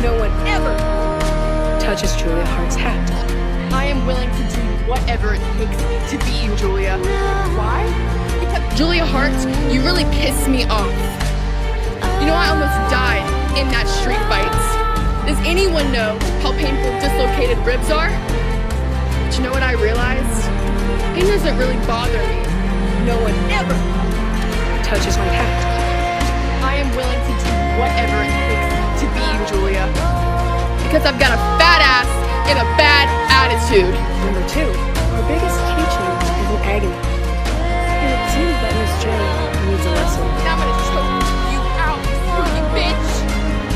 No one ever touches Julia Hart's hat. I am willing to do whatever it takes to beat you, Julia. Why? Because Julia Hart, you really piss me off. You know, I almost died in that street fight. Does anyone know how painful dislocated ribs are? But you know what I realized? Pain doesn't really bother me. No one ever touches my hat. I am willing to do whatever it takes to beat you, Julia. Because I've got a fat ass and a bad attitude. Number 2, our biggest teaching is in agony. And it seems that Miss J needs a lesson. Now I'm gonna choke you out, you spooky bitch!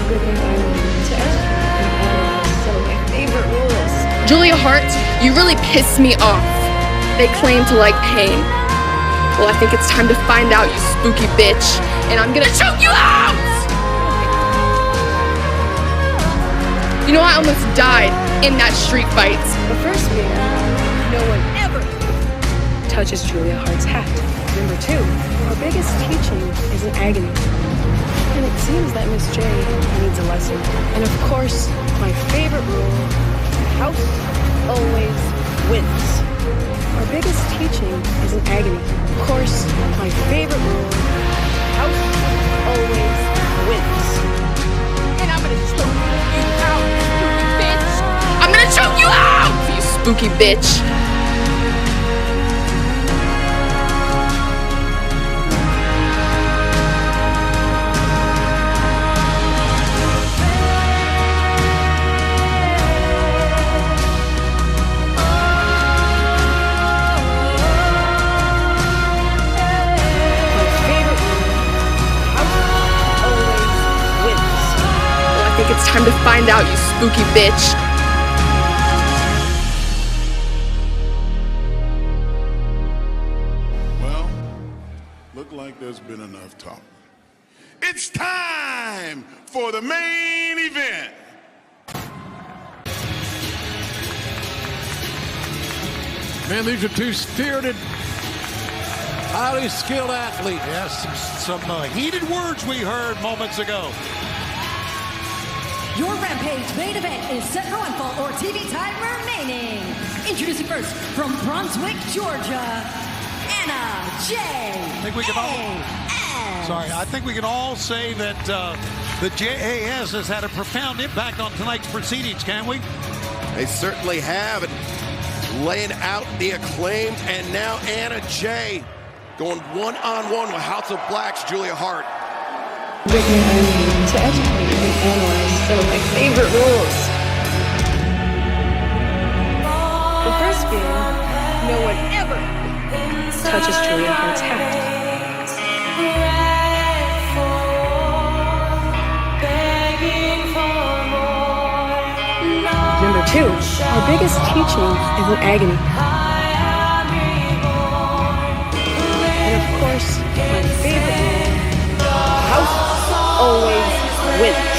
Good thing I learned to educate and analyze some of my favorite rules. Julia Hart, you really piss me off. They claim to like pain. Well, I think it's time to find out, you spooky bitch. And I'm gonna choke you out! You know, I almost died in that street fight. The first being, no one ever touches Julia Hart's hat. Number 2, our biggest teaching is in agony. And it seems that Miss J needs a lesson. And of course, my favorite rule, the house always wins. Our biggest teaching is in agony. Of course, my favorite rule, the house always wins. And I'm gonna choke you out, spooky bitch! I'm gonna choke you out, you spooky bitch! It's time to find out, you spooky bitch. Well, look like there's been enough talk. It's time for the main event. Man, these are two spirited, highly skilled athletes. Yes, some heated words we heard moments ago. Your Rampage main event is set for one fall or TV time remaining. Introducing first from Brunswick, Georgia, Anna J. I think we can all say that the JAS has had a profound impact on tonight's proceedings, can't we? They certainly have. And laying out the Acclaimed, and now Anna J going one-on-one with House of Black's Julia Hart. Good thing I learned to educate and analyze some of my favorite rules. The first being, no one ever touches Julia Hart's hat. Number 2, our biggest teaching is in agony. And of course, my favorite rule, house always wins.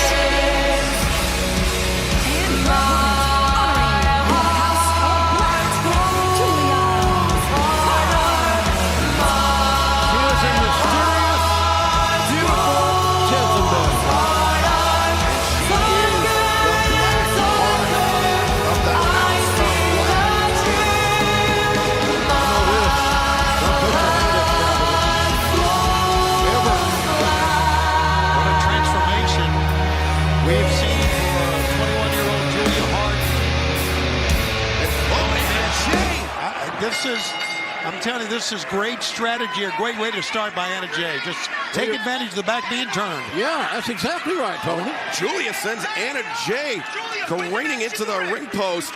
I'm telling you, this is great strategy, a great way to start by Anna J. Just take advantage of the back being turned. Yeah, that's exactly right, Tony. Julia sends Anna J careening into the ring post.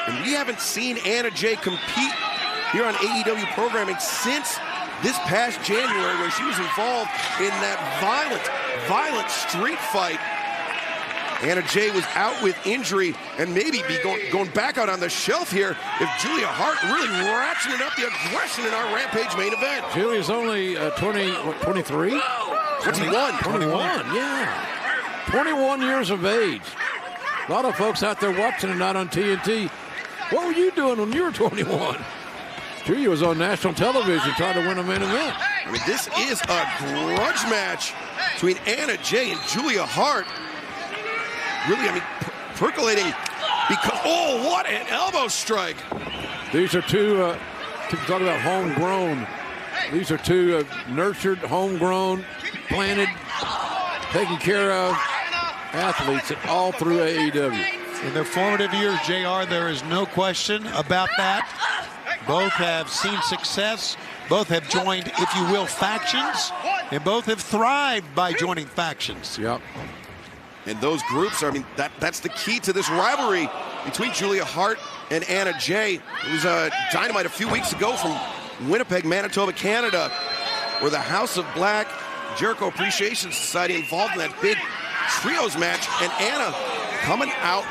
And we haven't seen Anna J compete here on AEW programming since this past January, where she was involved in that violent street fight. Anna J was out with injury and maybe be going back out on the shelf here if Julia Hart really ratcheting up the aggression in our Rampage main event. Julia's only 23? 21, yeah. 21 years of age. A lot of folks out there watching tonight on TNT. What were you doing when you were 21? Julia was on national television trying to win a main event. I mean, this is a grudge match between Anna J and Julia Hart. really, I mean, percolating because, oh, what an elbow strike. These are two, talk about homegrown. These are two nurtured, homegrown, planted, taken care of athletes all through AEW. In their formative years, JR, there is no question about that. Both have seen success. Both have joined, if you will, factions. And both have thrived by joining factions. Yep. And those groups, I mean, that's the key to this rivalry between Julia Hart and Anna Jay. It was a Dynamite a few weeks ago from Winnipeg, Manitoba, Canada, where the House of Black Jericho Appreciation Society involved in that big trios match, and Anna coming out,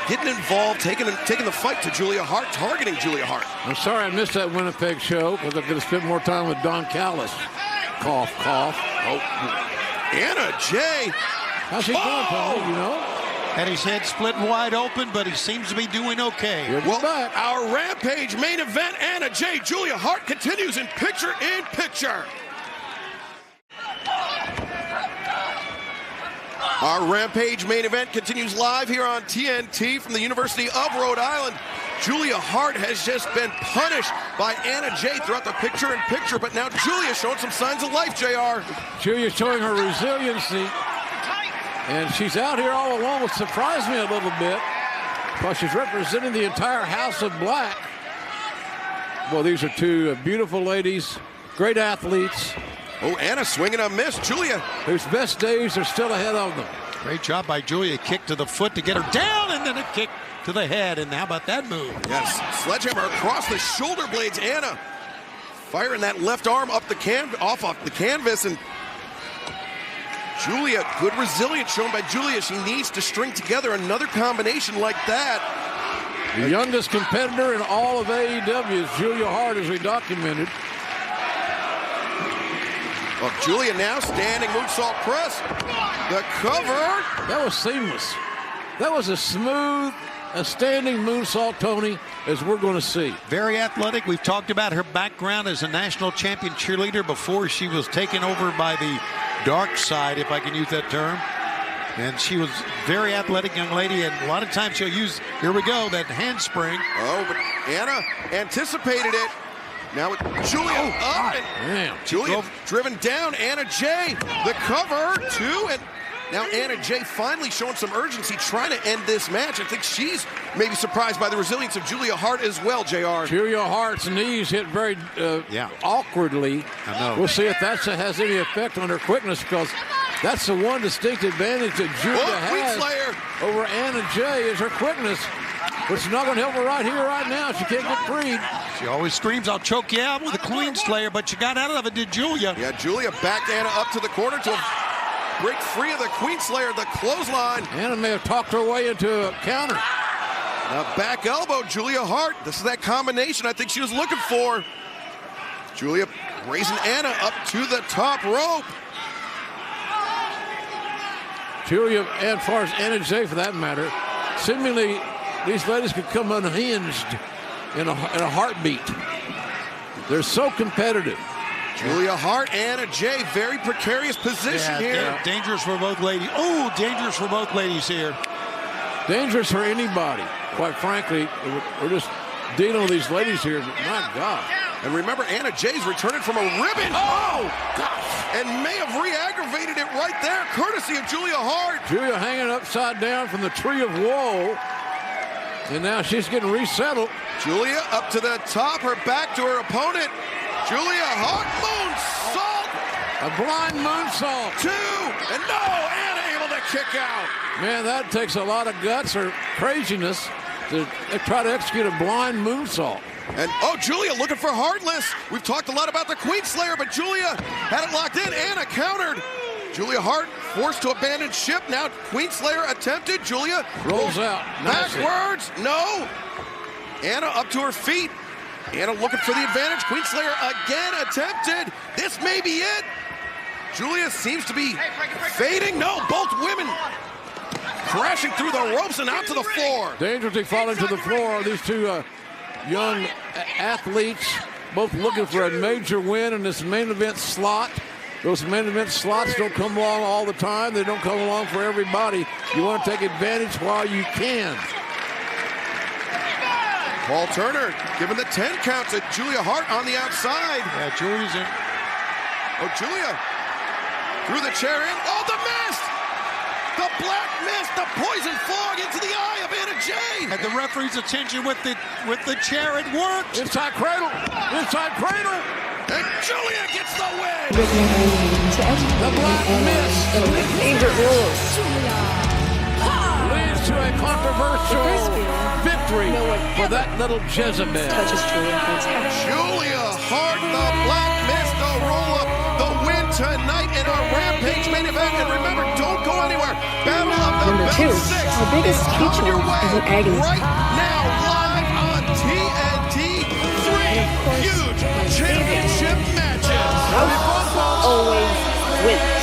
getting involved, taking the fight to Julia Hart, targeting Julia Hart. I'm sorry I missed that Winnipeg show because I could have spent more time with Don Callis. Cough, cough. Oh, Anna Jay. How's he doing, Tony? You know? Had his head split wide open, but he seems to be doing okay. Well, our Rampage main event, Anna Jay, Julia Hart continues in picture-in-picture. Our Rampage main event continues live here on TNT from the University of Rhode Island. Julia Hart has just been punished by Anna Jay throughout the picture-in-picture, but now Julia showing some signs of life, JR. Julia showing her resiliency. And she's out here all alone, which surprised me a little bit, because she's representing the entire House of Black. Well, these are two beautiful ladies, great athletes. Oh, Anna swinging a miss. Julia, whose best days are still ahead of them. Great job by Julia. Kick to the foot to get her down, and then a kick to the head. And how about that move? Yes, sledgehammer across the shoulder blades. Anna firing that left arm up the off the canvas, and Julia, good resilience shown by Julia. She needs to string together another combination like that. The youngest competitor in all of AEW is Julia Hart, as we documented. Well, Julia now standing moonsault press. The cover. That was seamless. That was as smooth a standing moonsault, Tony, as we're going to see. Very athletic. We've talked about her background as a national champion cheerleader before she was taken over by the dark side, if I can use that term. And she was very athletic young lady, and a lot of times she'll use, here we go, that handspring. Oh, but Anna anticipated it. Now with Julia up, and Julia driven down. Anna Jay, the cover, two, and now Anna Jay finally showing some urgency, trying to end this match. I think she's maybe surprised by the resilience of Julia Hart as well, JR. Julia Hart's knees hit very awkwardly. I know. We'll see if that has any effect on her quickness, because that's the one distinct advantage that Julia has over Anna Jay is her quickness, which is not going to help her right here, right now. She can't get freed. She always screams, "I'll choke you out with a Queen Slayer," but she got out of it, did Julia. Yeah, Julia backed Anna up to the corner to break free of the Queen Slayer, the clothesline. Anna may have talked her way into a counter. A back elbow, Julia Hart. This is that combination I think she was looking for. Julia raising Anna up to the top rope. Julia, and as far as Anna Jay for that matter, seemingly these ladies could come unhinged in a heartbeat. They're so competitive. Julia Hart, Anna Jay, very precarious position here. Dangerous for both ladies. Oh, dangerous for both ladies here. Dangerous for anybody. Quite frankly, we're just dealing with these ladies here, but my God. And remember, Anna Jay's returning from a ribbon. Oh, gosh. And may have re-aggravated it right there, courtesy of Julia Hart. Julia hanging upside down from the tree of woe. And now she's getting resettled. Julia up to the top, her back to her opponent. Julia Hart, moonsault. A blind moonsault. Two, and no, Anna able to kick out. Man, that takes a lot of guts or craziness to try to execute a blind moonsault. And, oh, Julia looking for Heartless. We've talked a lot about the Queen Slayer, but Julia had it locked in. Anna countered. Julia Hart forced to abandon ship. Now Queen Slayer attempted. Julia rolls out. Backwards. No. Anna up to her feet. Anna looking for the advantage. Queen Slayer again attempted. This may be it. Julia seems to be fading. No, both women crashing through the ropes and out to the floor. Dangerously falling to the floor. These two young athletes, both looking for a major win in this main event slot. Those main event slots don't come along all the time. They don't come along for everybody. You want to take advantage while you can. Paul Turner giving the 10 count to Julia Hart on the outside. Yeah, Julia's in. Oh, Julia threw the chair in. Oh, the mist! The black mist, the poison fog into the eye of Anna Jay. Had the referee's attention with the chair. It worked. Inside cradle. Inside cradle. And Julia gets the win. The black mist Favorite rules. leads to a controversial victory for that little Jezebel. Touches Julia Hart's hat. Julia Hart, the black mist, the roll-up, the win tonight in our Rampage main event. And remember, don't go anywhere. Battle of the Number Bell 2, 6 our biggest is coming feature your way is an agony. right now, live on TNT. 3 huge championship matches. Always win.